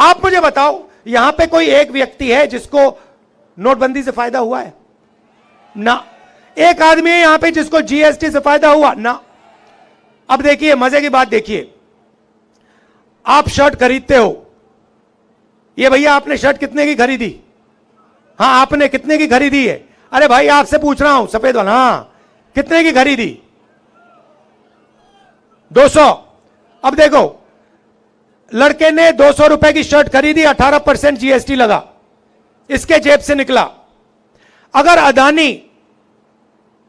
आप मुझे बताओ, यहां पे कोई एक व्यक्ति है जिसको नोटबंदी से फायदा हुआ है? ना। एक आदमी है यहां पे जिसको जीएसटी से फायदा हुआ? ना। अब देखिए मजे की बात, देखिए आप शर्ट खरीदते हो, ये भैया आपने शर्ट कितने की खरीदी? हाँ, आपने कितने की खरीदी है? अरे भाई आपसे पूछ रहा हूं, सफेद वाला, हाँ कितने की खरीदी? 200। अब देखो, लड़के ने 200 रुपए की शर्ट खरीदी, 18% जीएसटी लगा, इसके जेब से निकला। अगर अदानी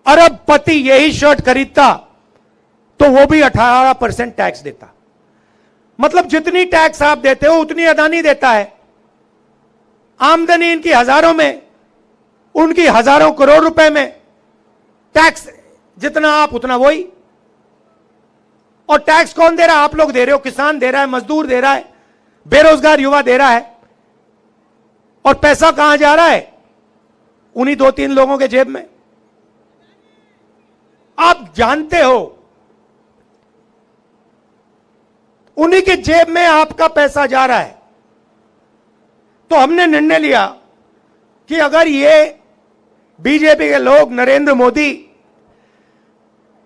अरबपति यही शर्ट खरीदता तो वो भी 18% टैक्स देता। मतलब जितनी टैक्स आप देते हो उतनी अदानी देता है। आमदनी इनकी हजारों में, उनकी हजारों करोड़ रुपए में, टैक्स जितना आप उतना वही। और टैक्स कौन दे रहा है? आप लोग दे रहे हो, किसान दे रहा है, मजदूर दे रहा है, बेरोजगार युवा दे रहा है। और पैसा कहां जा रहा है? उन्हीं 2-3 लोगों के जेब में। आप जानते हो, उन्हीं के जेब में आपका पैसा जा रहा है। तो हमने निर्णय लिया कि अगर ये बीजेपी के लोग नरेंद्र मोदी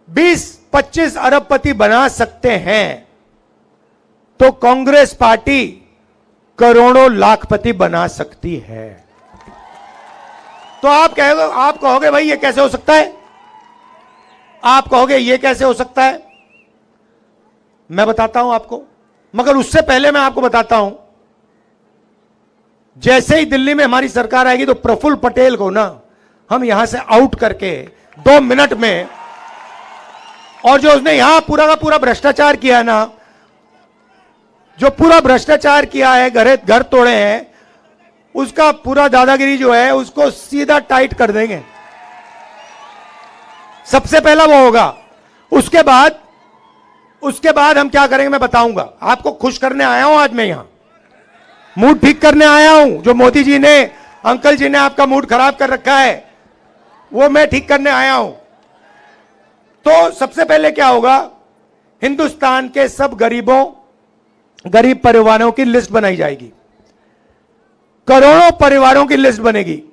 20-25 अरबपति बना सकते हैं तो कांग्रेस पार्टी करोड़ों लाखपति बना सकती है। तो आप कहोगे भाई ये कैसे हो सकता है? आप कहोगे ये कैसे हो सकता है? मैं बताता हूं आपको, मगर उससे पहले मैं आपको बताता हूं, जैसे ही दिल्ली में हमारी सरकार आएगी तो प्रफुल्ल पटेल को ना हम यहां से आउट करके 2 मिनट में, और जो उसने यहां पूरा का पूरा भ्रष्टाचार किया ना, जो पूरा भ्रष्टाचार किया है, घर तोड़े हैं, उसका पूरा दादागिरी जो है उसको सीधा टाइट कर देंगे। सबसे पहला वो होगा। उसके बाद हम क्या करेंगे मैं बताऊंगा। आपको खुश करने आया हूं आज मैं, यहां मूड ठीक करने आया हूं। जो मोदी जी ने, अंकल जी ने आपका मूड खराब कर रखा है, वो मैं ठीक करने आया हूं। तो सबसे पहले क्या होगा, हिंदुस्तान के सब गरीब परिवारों की लिस्ट बनाई जाएगी। करोड़ों परिवारों की लिस्ट बनेगी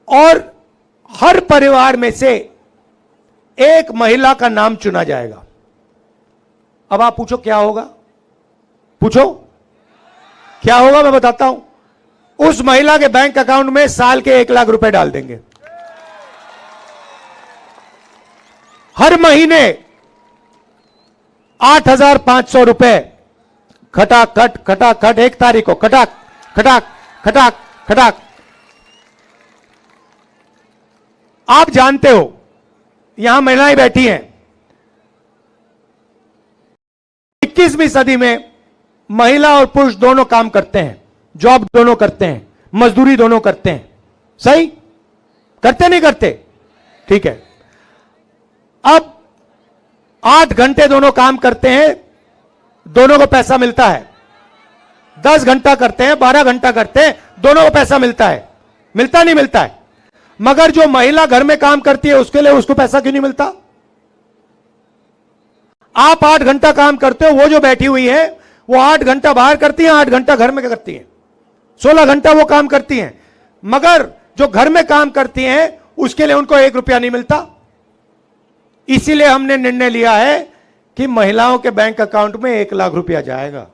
और हर परिवार में से एक महिला का नाम चुना जाएगा। अब आप पूछो क्या होगा? पूछो क्या होगा? मैं बताता हूं। उस महिला के बैंक अकाउंट में साल के 1 लाख रुपए डाल देंगे। हर महीने 8,500 रुपए खटाखट 1 तारीख को खटाक खटाक खटाक खटाक। आप जानते हो यहां महिलाएं बैठी हैं, 21वीं सदी में महिला और पुरुष दोनों काम करते हैं, जॉब दोनों करते हैं, मजदूरी दोनों करते हैं। सही करते नहीं करते? ठीक है। अब 8 घंटे दोनों काम करते हैं, दोनों को पैसा मिलता है। 10 घंटा करते हैं, 12 घंटा करते हैं, दोनों को पैसा मिलता है। मिलता नहीं मिलता है? मगर जो महिला घर में काम करती है उसके लिए उसको पैसा क्यों नहीं मिलता? आप 8 घंटा काम करते हो, वो जो बैठी हुई है वो 8 घंटा बाहर करती है, 8 घंटा घर में करती है, 16 घंटा वो काम करती हैं। मगर जो घर में काम करती हैं उसके लिए उनको 1 रुपया नहीं मिलता। इसीलिए हमने निर्णय लिया है कि महिलाओं के बैंक अकाउंट में 1 लाख रुपया जाएगा।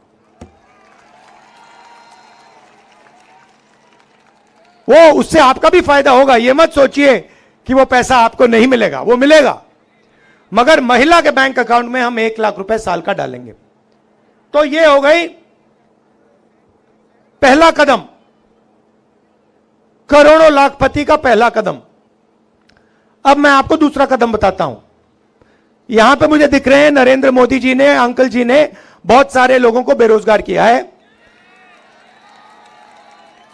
वो उससे आपका भी फायदा होगा। ये मत सोचिए कि वो पैसा आपको नहीं मिलेगा, वो मिलेगा, मगर महिला के बैंक अकाउंट में हम 1 लाख रुपए साल का डालेंगे। तो ये हो गई पहला कदम, करोड़ों लाखपति का पहला कदम। अब मैं आपको दूसरा कदम बताता हूं। यहां पे मुझे दिख रहे हैं नरेंद्र मोदी जी ने, अंकल जी ने बहुत सारे लोगों को बेरोजगार किया है।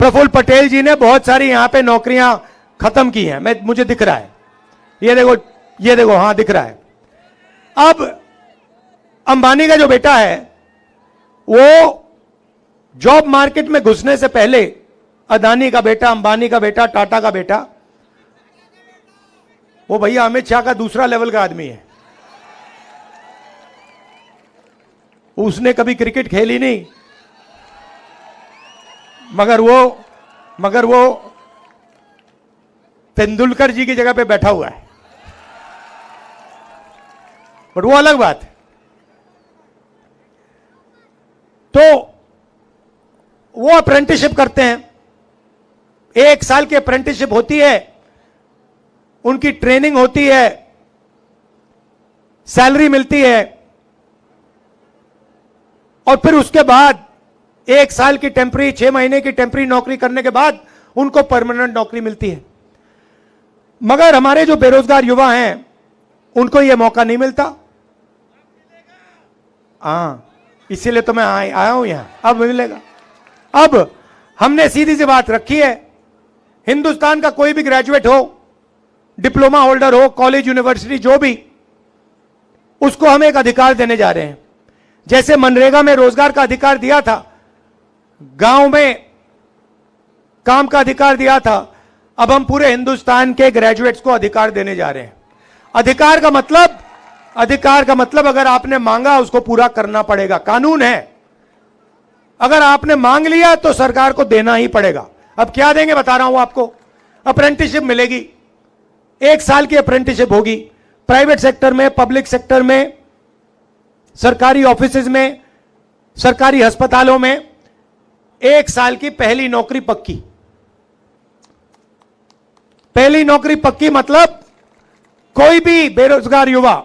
प्रफुल्ल पटेल जी ने बहुत सारी यहां पे नौकरियां खत्म की हैं, मुझे दिख रहा है। ये देखो, हां दिख रहा है। अब अंबानी का जो बेटा है वो जॉब मार्केट में घुसने से पहले, अदानी का बेटा, अंबानी का बेटा, टाटा का बेटा, वो भैया अमित शाह का दूसरा लेवल का आदमी है। उसने कभी क्रिकेट खेली नहीं, मगर वो तेंदुलकर जी की जगह पे बैठा हुआ है, बट वो अलग बात है। तो वो अप्रेंटिसशिप करते हैं, 1 साल की अप्रेंटिसशिप होती है, उनकी ट्रेनिंग होती है, सैलरी मिलती है, और फिर उसके बाद 1 साल की टेम्पररी, 6 महीने की टेम्पररी नौकरी करने के बाद उनको परमानेंट नौकरी मिलती है। मगर हमारे जो बेरोजगार युवा हैं उनको यह मौका नहीं मिलता। इसीलिए तो मैं आया हूं यहां, अब मिलेगा। अब हमने सीधी सी बात रखी है, हिंदुस्तान का कोई भी ग्रेजुएट हो, डिप्लोमा होल्डर हो, कॉलेज यूनिवर्सिटी जो भी, उसको हम एक अधिकार देने जा रहे हैं। जैसे मनरेगा में रोजगार का अधिकार दिया था, गांव में काम का अधिकार दिया था, अब हम पूरे हिंदुस्तान के ग्रेजुएट्स को अधिकार देने जा रहे हैं। अधिकार का मतलब अगर आपने मांगा उसको पूरा करना पड़ेगा, कानून है। अगर आपने मांग लिया तो सरकार को देना ही पड़ेगा। अब क्या देंगे बता रहा हूं आपको। अप्रेंटिसशिप मिलेगी, 1 साल की अप्रेंटिसशिप होगी, प्राइवेट सेक्टर में, पब्लिक सेक्टर में, सरकारी ऑफिसेज में, सरकारी अस्पतालों में 1 साल की पहली नौकरी पक्की। पहली नौकरी पक्की मतलब कोई भी बेरोजगार युवा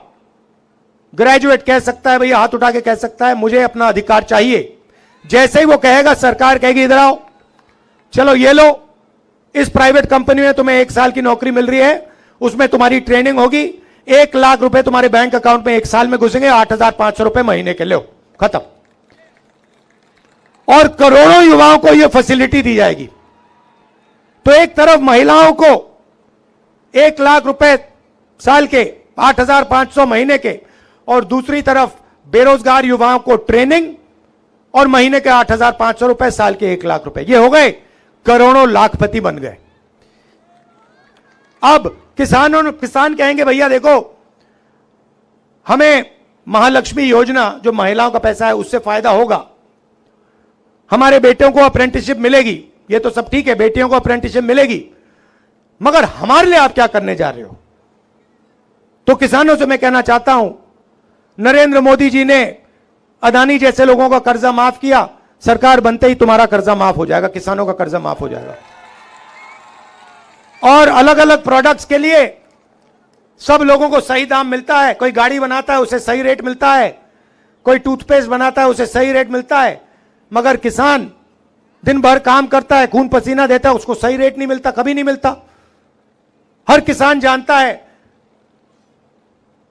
ग्रेजुएट कह सकता है, भैया हाथ उठा के कह सकता है मुझे अपना अधिकार चाहिए। जैसे ही वो कहेगा, सरकार कहेगी इधर आओ, चलो ये लो, इस प्राइवेट कंपनी में तुम्हें 1 साल की नौकरी मिल रही है, उसमें तुम्हारी ट्रेनिंग होगी, 1 लाख रुपए तुम्हारे बैंक अकाउंट में 1 साल में घुसेंगे, 8,500 रुपए महीने के, लो खत्म। और करोड़ों युवाओं को यह फैसिलिटी दी जाएगी। तो एक तरफ महिलाओं को 1 लाख रुपए साल के, 8,500 महीने के, और दूसरी तरफ बेरोजगार युवाओं को ट्रेनिंग और महीने के 8,500 रुपए, साल के 1 लाख रुपए। ये हो गए, करोड़ों लाखपति बन गए। अब किसान कहेंगे भैया देखो, हमें महालक्ष्मी योजना जो महिलाओं का पैसा है उससे फायदा होगा, हमारे बेटियों को अप्रेंटिसशिप मिलेगी, ये तो सब ठीक है, बेटियों को अप्रेंटिसशिप मिलेगी, मगर हमारे लिए आप क्या करने जा रहे हो। तो किसानों से मैं कहना चाहता हूं, नरेंद्र मोदी जी ने अदानी जैसे लोगों का कर्जा माफ किया, सरकार बनते ही तुम्हारा कर्जा माफ हो जाएगा, किसानों का कर्जा माफ हो जाएगा। और अलग अलग प्रोडक्ट्स के लिए सब लोगों को सही दाम मिलता है। कोई गाड़ी बनाता है उसे सही रेट मिलता है, कोई टूथपेस्ट बनाता है उसे सही रेट मिलता है, मगर किसान दिन भर काम करता है, खून पसीना देता है, उसको सही रेट नहीं मिलता, कभी नहीं मिलता। हर किसान जानता है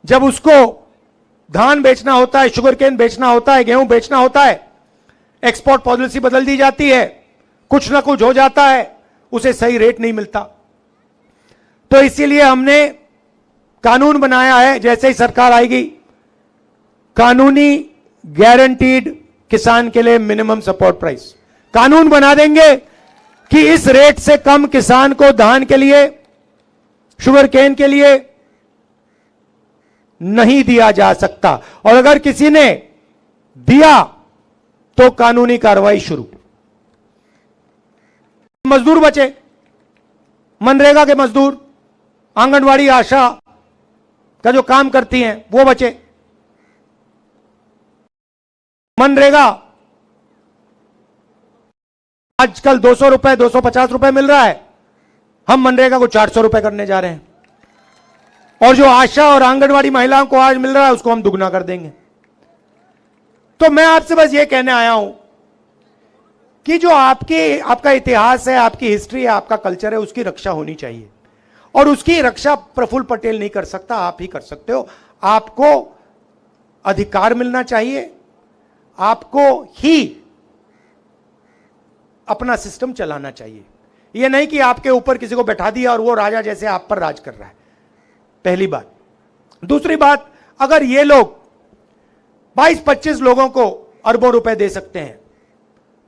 जब उसको धान बेचना होता है, शुगर केन बेचना होता है, गेहूं बेचना होता है, एक्सपोर्ट पॉलिसी बदल दी जाती है, कुछ ना कुछ हो जाता है, उसे सही रेट नहीं मिलता। तो इसीलिए हमने कानून बनाया है, जैसे ही सरकार आएगी, कानूनी गारंटीड किसान के लिए मिनिमम सपोर्ट प्राइस कानून बना देंगे कि इस रेट से कम किसान को धान के लिए, शुगर केन के लिए नहीं दिया जा सकता। और अगर किसी ने दिया तो कानूनी कार्रवाई शुरू। मजदूर बचे, मनरेगा के मजदूर, आंगनवाड़ी आशा का जो काम करती हैं वो बचे। मनरेगा आजकल 200 रुपए, 250 रुपए मिल रहा है, हम मनरेगा को 400 रुपए करने जा रहे हैं। और जो आशा और आंगनवाड़ी महिलाओं को आज मिल रहा है उसको हम दुगना कर देंगे। तो मैं आपसे बस ये कहने आया हूं कि जो आपका इतिहास है, आपकी हिस्ट्री है, आपका कल्चर है, उसकी रक्षा होनी चाहिए। और उसकी रक्षा प्रफुल्ल पटेल नहीं कर सकता, आप ही कर सकते हो। आपको अधिकार मिलना चाहिए, आपको ही अपना सिस्टम चलाना चाहिए। यह नहीं कि आपके ऊपर किसी को बैठा दिया और वो राजा जैसे आप पर राज कर रहा है, पहली बात। दूसरी बात, अगर ये लोग 22-25 लोगों को अरबों रुपए दे सकते हैं,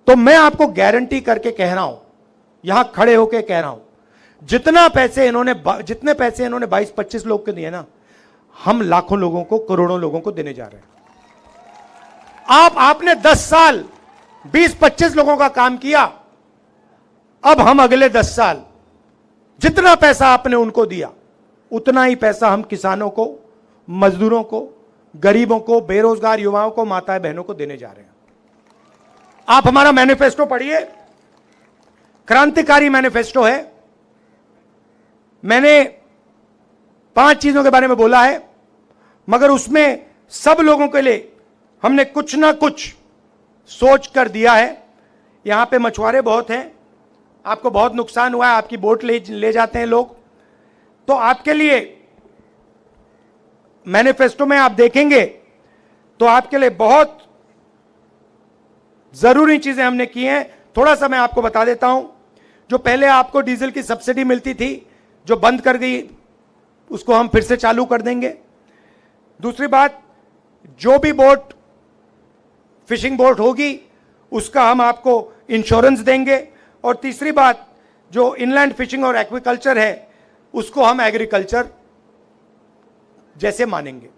तो मैं आपको गारंटी करके कह रहा हूं, यहां खड़े होकर कह रहा हूं, जितने पैसे इन्होंने 22-25 लोग को दिए ना, हम लाखों लोगों को, करोड़ों लोगों को देने जा रहे हैं। आपने 10 साल 20-25 लोगों का काम किया, अब हम अगले 10 साल जितना पैसा आपने उनको दिया उतना ही पैसा हम किसानों को, मजदूरों को, गरीबों को, बेरोजगार युवाओं को, माताएं बहनों को देने जा रहे हैं। आप हमारा मैनिफेस्टो पढ़िए, क्रांतिकारी मैनिफेस्टो है। मैंने 5 चीजों के बारे में बोला है, मगर उसमें सब लोगों के लिए हमने कुछ ना कुछ सोच कर दिया है। यहां पे मछुआरे बहुत हैं, आपको बहुत नुकसान हुआ है, आपकी बोट ले जाते हैं लोग, तो आपके लिए मैनिफेस्टो में आप देखेंगे तो आपके लिए बहुत जरूरी चीजें हमने की हैं। थोड़ा सा मैं आपको बता देता हूं। जो पहले आपको डीजल की सब्सिडी मिलती थी, जो बंद कर गई, उसको हम फिर से चालू कर देंगे। दूसरी बात, जो भी बोट फिशिंग बोट होगी उसका हम आपको इंश्योरेंस देंगे। और तीसरी बात, जो इनलैंड फिशिंग और एक्वाकल्चर है उसको हम एग्रीकल्चर जैसे मानेंगे।